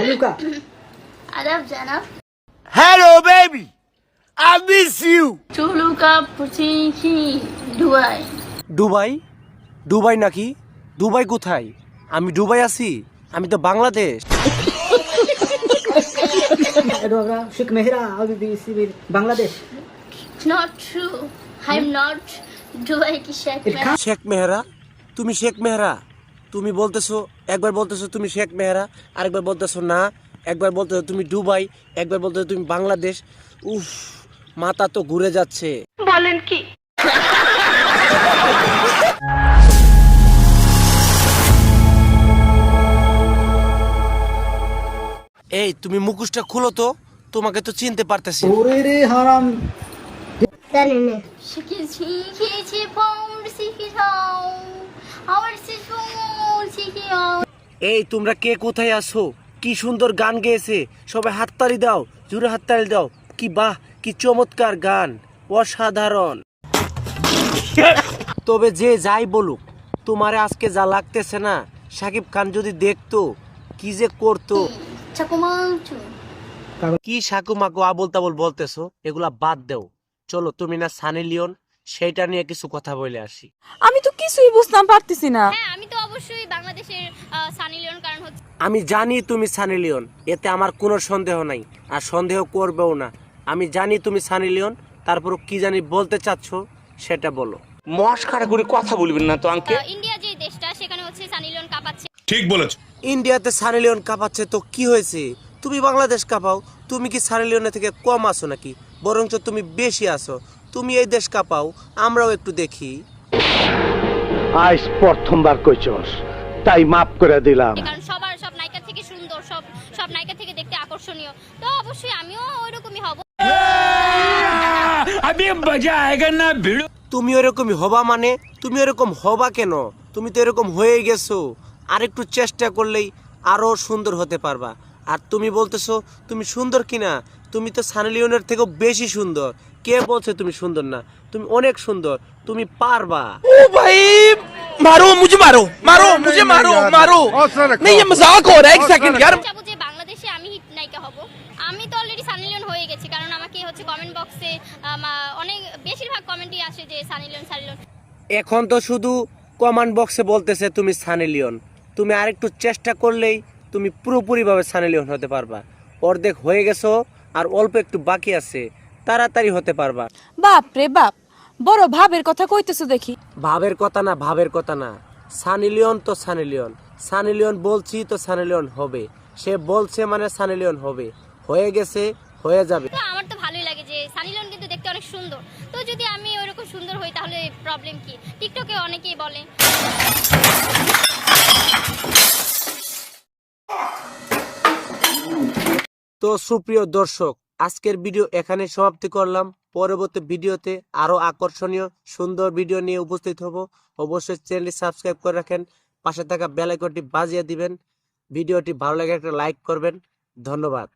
হালুকা আদাব জানাব Hello, baby. I miss you. চুলুকা পুচিকি দুবাই দুবাই? দুবাই নাকি? দুবাই কোথায়? আমি দুবাই আছি, আমি তো বাংলাদেশ। এডোগা Sheikh Mehra Bangladesh not true I am not Dubai কি শেখ শেখ মেহরা? তুমি শেখ মেহরা? তুমি বলতেছো, একবার বলতেছো তুমি শেখ মেহরা, আরেকবার বলতেছো না, একবার বলতেছো তুমি দুবাই, একবার বলতেছো তুমি বাংলাদেশ। উফ, মাথা তো ঘুরে যাচ্ছে। বলেন কি এই তুমি মুখোশটা খুলো তো, তোমাকে তো চিনতে পারতেছি। ওরে রে হারাম শিখেছি শিখেছি ফোন শিখেছাও আমার শিশু শিখিও এই তোমরা কে কোথায় আছো? কি সুন্দর গান গেয়েছে, সবাই হাততালি দাও, জোরে হাততালি দাও। কি বাহ, কি চমৎকার গান, অসাধারণ। তবে যে যাই বলুক, তোমারে আজকে যা লাগতেছে না, সাকিব খান যদি দেখতো কি যে করতো। চাকুমাচু কি সাকু মাকু আবল তাবল বলতেছো, এগুলা বাদ দেও। চলো তুমি না সানি লিওন, সেইটা নিয়ে কিছু কথা বলে আসি। আমি তো কিছুই বুঝতাম পারতেছি না। হ্যাঁ আমি তো অবশ্যই বাংলাদেশের সানি লিওন কারণ হচ্ছে আমি জানি তুমি সানি লিওন, এতে আমার কোনো সন্দেহ নাই, আর সন্দেহ করবেও না। আমি জানি তুমি সানি লিওন, তারপর কি জানি বলতে চাচ্ছ সেটা বলো। মস্কারা করে কথা বলবেন না তো আঙ্কেল। ইন্ডিয়া যে দেশটা সেখানে হচ্ছে সানি লিওন কাঁপাচ্ছে ঠিক বলেছ। ইন্ডিয়াতে সানি লিওন কাঁপাচ্ছে তো কি হয়েছে? তুমি বাংলাদেশ কাঁপাও, তুমি কি সানি লিওনের থেকে কম আছো নাকি? বরঞ্চ তুমি বেশি আছো। তুমি এই দেশ কাঁপাও, আমরাও একটু দেখি। আজ প্রথমবার কইছস, তাই মাফ করে দিলাম। কারণ সব নায়িকা থেকে সুন্দর সব নায়িকা থেকে দেখতে আকর্ষণীয় তো অবশ্যই আমিও ওইরকমই হব তুমি ওরকমই হবা মানে? তুমি ওরকম হবা কেন? তুমি তো এরকম হয়ে গেছো। আরেকটু চেষ্টা করলেই আরো সুন্দর হতে পারবা। আর তুমি বলতেছো তুমি সুন্দর কিনা? তুমি তো সানি লিওনের থেকেও বেশি সুন্দর। কে বলছে তুমি সুন্দর না? তুমি অনেক সুন্দর, তুমি পারবা। मारो मुझे मारो मारो मुझे मारो मारो नहीं ये मजाक हो रहा है एक सेकंड यार চাবো যে বাংলাদেশে আমি হিট নায়িকা হব আমি তো অলরেডি সানি লিওন হয়ে গেছি কারণ আমাকে হচ্ছে কমেন্ট বক্সে অনেক বেশিরভাগ কমেন্টই আসে যে সানি লিওন এখন তো শুধু কমেন্ট বক্সে বলতেছে তুমি সানি লিওন। তুমি আরেকটু চেষ্টা করলেই তুমি পুরোপুরিভাবে সানি লিওন হতে পারবা। অর্ধেক হয়ে গেছো, আর অল্প একটু বাকি আছে, তাড়াতাড়ি হতে পারবা। বাপ রে বাপ, বড় ভাবের কথা কইতেছো দেখি। ভাবের কথা না, ভাবের কথা না। সানি লিওন তো সানি লিওন, সানি লিওন বলছি তো সানি লিওন হবে। সে বলছে মানে সানি লিওন হবে, হয়ে গেছে, হয়ে যাবে। তো আমার তো ভালোই লাগে যে সানি লিওন কিন্তু দেখতে অনেক সুন্দর তো যদি আমি ওরকম সুন্দর হই তাহলে প্রবলেম কি টিকটকে অনেকেই বলে তো সুপ্রিয় দর্শক, আজকের ভিডিও এখানে সমাপ্তি করলাম। পরবর্তী ভিডিওতে আরো আকর্ষণীয় সুন্দর ভিডিও নিয়ে উপস্থিত হব। অবশ্যই চ্যানেলটি সাবস্ক্রাইব করে রাখেন, পাশে থাকা বেল আইকনটি বাজিয়ে দিবেন। ভিডিওটি ভালো লাগে একটা লাইক করবেন। ধন্যবাদ।